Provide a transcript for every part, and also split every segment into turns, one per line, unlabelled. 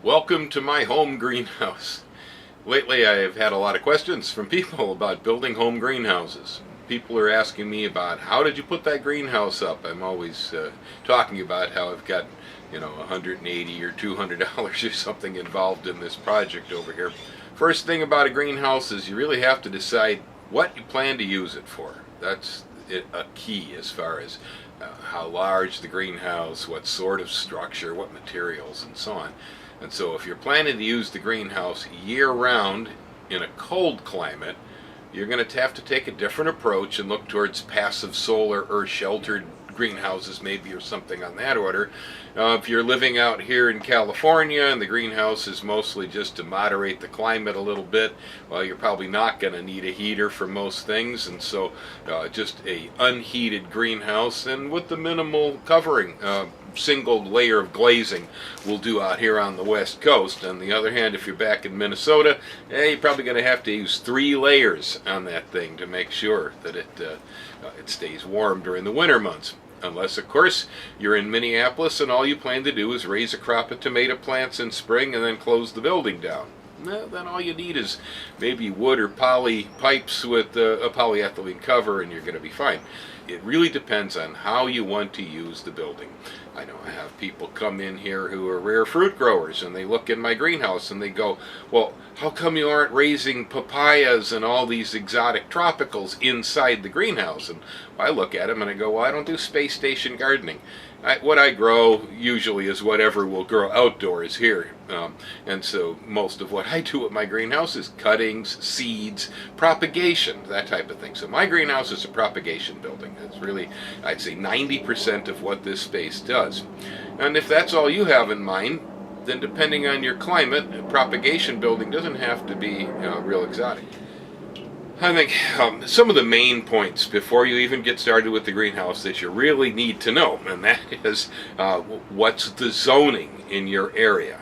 Welcome to my home greenhouse. Lately I have had a lot of questions from people about building home greenhouses. People are asking me about how did you put that greenhouse up. I'm always talking about how I've got $180 or $200 or something involved in this project over here. First thing about a greenhouse is you really have to decide what you plan to use it for. That's a key as far as how large the greenhouse, what sort of structure, what materials, and so on. And so if you're planning to use the greenhouse year-round in a cold climate, you're going to have to take a different approach and look towards passive solar or sheltered greenhouses maybe, or something on that order. If you're living out here in California and the greenhouse is mostly just to moderate the climate a little bit, well, you're probably not going to need a heater for most things, and so just a unheated greenhouse and with the minimal covering, single layer of glazing will do out here on the west coast. On the other hand, if you're back in Minnesota, you're probably going to have to use 3 layers on that thing to make sure that it stays warm during the winter months. Unless, of course, you're in Minneapolis and all you plan to do is raise a crop of tomato plants in spring and then close the building down. Well, then all you need is maybe wood or poly pipes with a polyethylene cover and you're going to be fine. It really depends on how you want to use the building. I know I have people come in here who are rare fruit growers and they look in my greenhouse and they go, well, how come you aren't raising papayas and all these exotic tropicals inside the greenhouse? And I look at them and I go, well, I don't do space station gardening. What I grow usually is whatever will grow outdoors here. And so most of what I do at my greenhouse is cuttings, seeds, propagation, that type of thing. So my greenhouse is a propagation building. It's really, I'd say, 90% of what this space does. And if that's all you have in mind, then depending on your climate, a propagation building doesn't have to be real exotic. I think some of the main points before you even get started with the greenhouse that you really need to know, and that is what's the zoning in your area.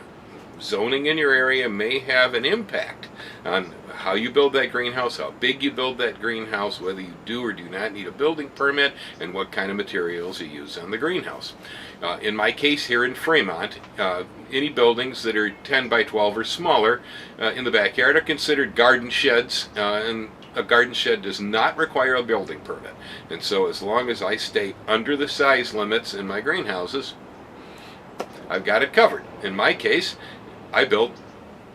Zoning in your area may have an impact on how you build that greenhouse, how big you build that greenhouse, whether you do or do not need a building permit, and what kind of materials you use on the greenhouse. In my case here in Fremont, any buildings that are 10 by 12 or smaller in the backyard are considered garden sheds, and a garden shed does not require a building permit. And so as long as I stay under the size limits in my greenhouses, I've got it covered. In my case, I built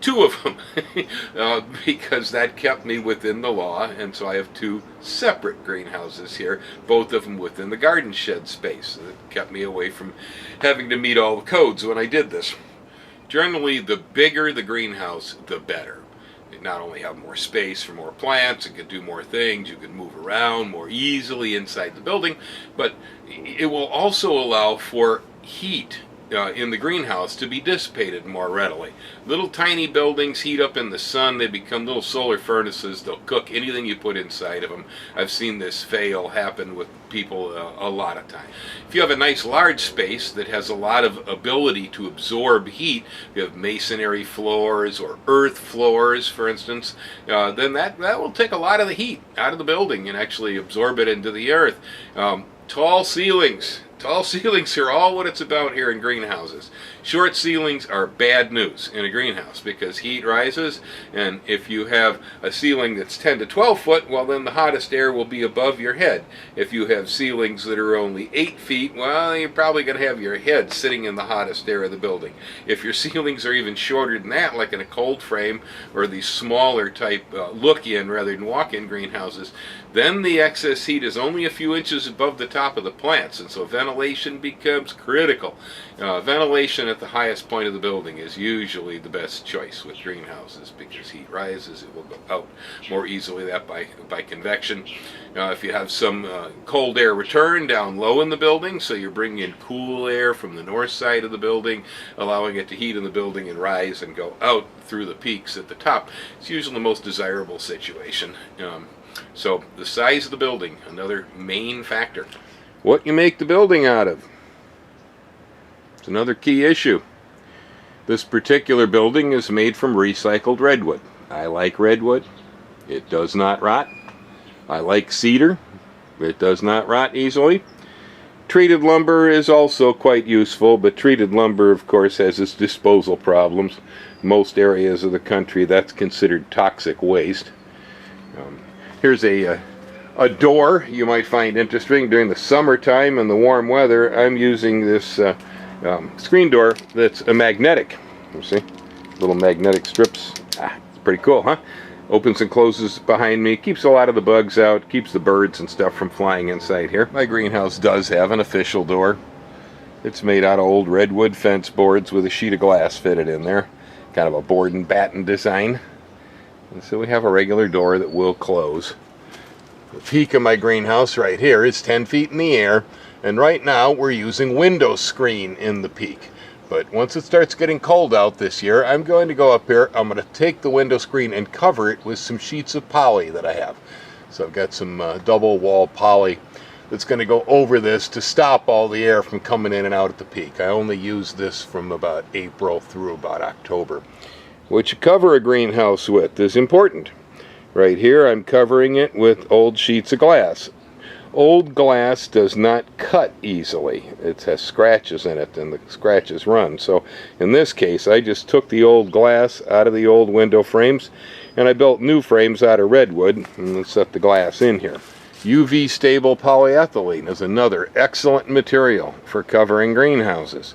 2 of them because that kept me within the law, and so I have 2 separate greenhouses here, both of them within the garden shed space. That kept me away from having to meet all the codes when I did this. Generally, the bigger the greenhouse, the better. You not only have more space for more plants, it can do more things, you can move around more easily inside the building, but it will also allow for heat in the greenhouse to be dissipated more readily. Little tiny buildings heat up in the sun, they become little solar furnaces, they'll cook anything you put inside of them. I've seen this fail happen with people a lot of time. If you have a nice large space that has a lot of ability to absorb heat, if you have masonry floors or earth floors, for instance, then that will take a lot of the heat out of the building and actually absorb it into the earth. Tall ceilings. Tall ceilings are all what it's about here in greenhouses. Short ceilings are bad news in a greenhouse because heat rises, and if you have a ceiling that's 10 to 12 foot, well, then the hottest air will be above your head. If you have ceilings that are only 8 feet, well, you're probably going to have your head sitting in the hottest air of the building. If your ceilings are even shorter than that, like in a cold frame or these smaller type look-in rather than walk-in greenhouses, then the excess heat is only a few inches above the top of the plants, and so ventilation becomes critical. Ventilation at the highest point of the building is usually the best choice with greenhouses because heat rises, it will go out more easily that by convection. If you have some cold air return down low in the building, so you're bringing in cool air from the north side of the building, allowing it to heat in the building and rise and go out through the peaks at the top, it's usually the most desirable situation. So the size of the building, another main factor. What you make the building out of. It's another key issue. This particular building is made from recycled redwood. I like redwood. It does not rot. I like cedar. It does not rot easily. Treated lumber is also quite useful, but treated lumber, of course, has its disposal problems. Most areas of the country, that's considered toxic waste. Here's a door you might find interesting during the summertime and the warm weather. I'm using this screen door that's a magnetic. You see, little magnetic strips. It's pretty cool, huh? Opens and closes behind me, keeps a lot of the bugs out, keeps the birds and stuff from flying inside here. My greenhouse does have an official door. It's made out of old redwood fence boards with a sheet of glass fitted in there. Kind of a board and batten design. And so we have a regular door that will close. The peak of my greenhouse right here is 10 feet in the air, and right now we're using window screen in the peak. But once it starts getting cold out this year, I'm going to go up here, I'm going to take the window screen and cover it with some sheets of poly that I have. So I've got some double wall poly that's going to go over this to stop all the air from coming in and out at the peak. I only use this from about April through about October. What you cover a greenhouse with is important. Right here I'm covering it with old sheets of glass. Old glass does not cut easily. It has scratches in it, and the scratches run. So in this case, I just took the old glass out of the old window frames, and I built new frames out of redwood and set the glass in here. UV stable polyethylene is another excellent material for covering greenhouses.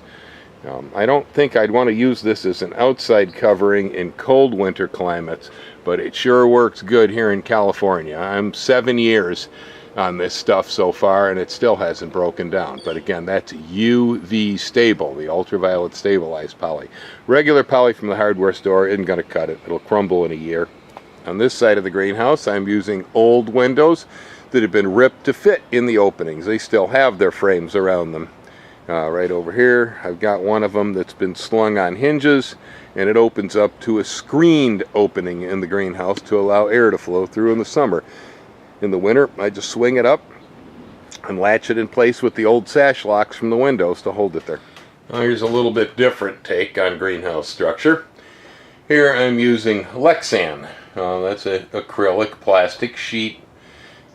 I don't think I'd want to use this as an outside covering in cold winter climates, but it sure works good here in California. I'm 7 years on this stuff so far, and it still hasn't broken down. But again, that's UV stable, the ultraviolet stabilized poly. Regular poly from the hardware store isn't going to cut it. It'll crumble in a year. On this side of the greenhouse, I'm using old windows that have been ripped to fit in the openings. They still have their frames around them. Right over here, I've got one of them that's been slung on hinges, and it opens up to a screened opening in the greenhouse to allow air to flow through in the summer. In the winter, I just swing it up and latch it in place with the old sash locks from the windows to hold it there. Now here's a little bit different take on greenhouse structure. Here I'm using Lexan. That's an acrylic plastic sheet.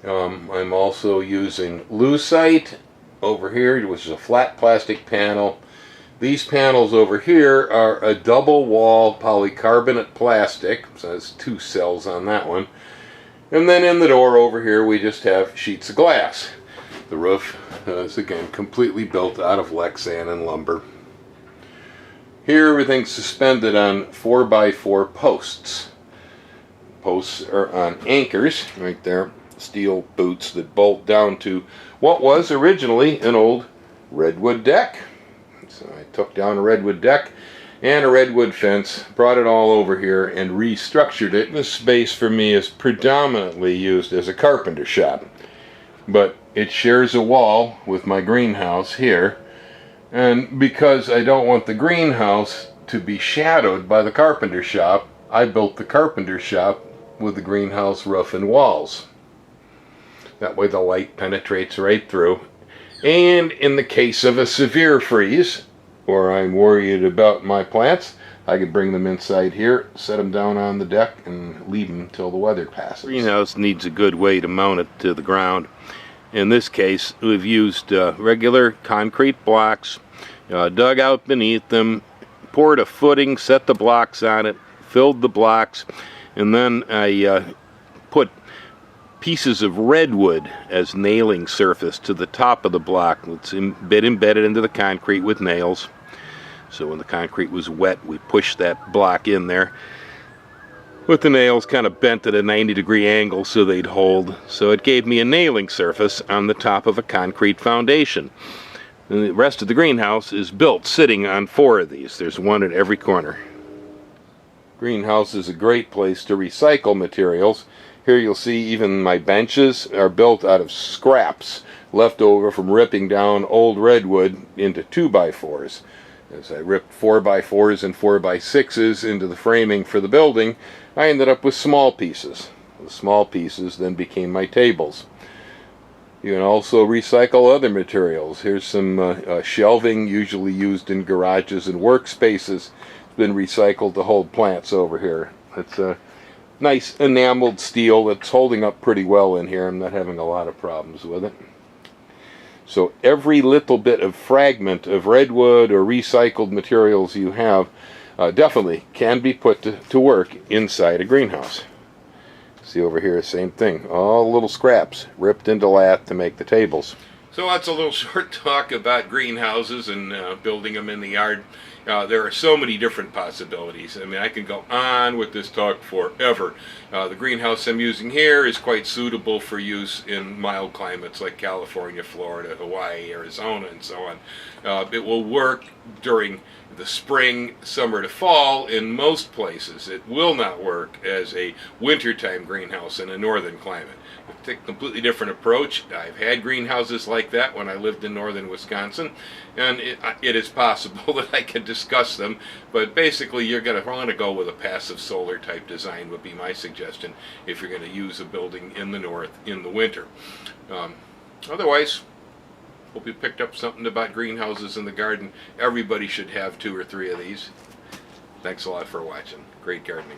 I'm also using Lucite over here, which is a flat plastic panel. These panels over here are a double wall polycarbonate plastic, so there's 2 cells on that one. And then in the door over here we just have sheets of glass. The roof is again completely built out of Lexan and lumber. Here everything's suspended on 4x4 posts. Posts are on anchors right there, steel boots that bolt down to what was originally an old redwood deck. So I took down a redwood deck and a redwood fence, brought it all over here and restructured it. This space for me is predominantly used as a carpenter shop, but it shares a wall with my greenhouse here, and because I don't want the greenhouse to be shadowed by the carpenter shop, I built the carpenter shop with the greenhouse roof and walls. That way the light penetrates right through. And in the case of a severe freeze, or I'm worried about my plants, I could bring them inside here, set them down on the deck, and leave them till the weather passes. Greenhouse needs a good way to mount it to the ground. In this case, we've used regular concrete blocks, dug out beneath them, poured a footing, set the blocks on it, filled the blocks, and then I put pieces of redwood as nailing surface to the top of the block. It's embedded into the concrete with nails. So when the concrete was wet, we pushed that block in there with the nails kind of bent at a 90-degree angle so they'd hold. So it gave me a nailing surface on the top of a concrete foundation. And the rest of the greenhouse is built sitting on 4 of these. There's one at every corner. Greenhouse is a great place to recycle materials. Here you'll see even my benches are built out of scraps left over from ripping down old redwood into 2x4s. As I ripped 4x4s and 4x6s into the framing for the building, I ended up with small pieces. The small pieces then became my tables. You can also recycle other materials. Here's some shelving usually used in garages and workspaces. It's been recycled to hold plants over here. It's a nice enameled steel that's holding up pretty well in here. I'm not having a lot of problems with it. So every little bit of fragment of redwood or recycled materials you have definitely can be put to work inside a greenhouse. See over here, same thing. All little scraps ripped into lath to make the tables. So that's a little short talk about greenhouses and building them in the yard. There are so many different possibilities. I mean, I can go on with this talk forever. The greenhouse I'm using here is quite suitable for use in mild climates like California, Florida, Hawaii, Arizona, and so on. It will work during the spring, summer to fall in most places. It will not work as a wintertime greenhouse in a northern climate. It's a completely different approach. I've had greenhouses like that when I lived in northern Wisconsin, and it is possible that I can discuss them, but basically you're going to want to go with a passive solar type design would be my suggestion if you're going to use a building in the north in the winter. Otherwise, hope you picked up something about greenhouses in the garden. Everybody should have 2 or 3 of these. Thanks a lot for watching. Great gardening.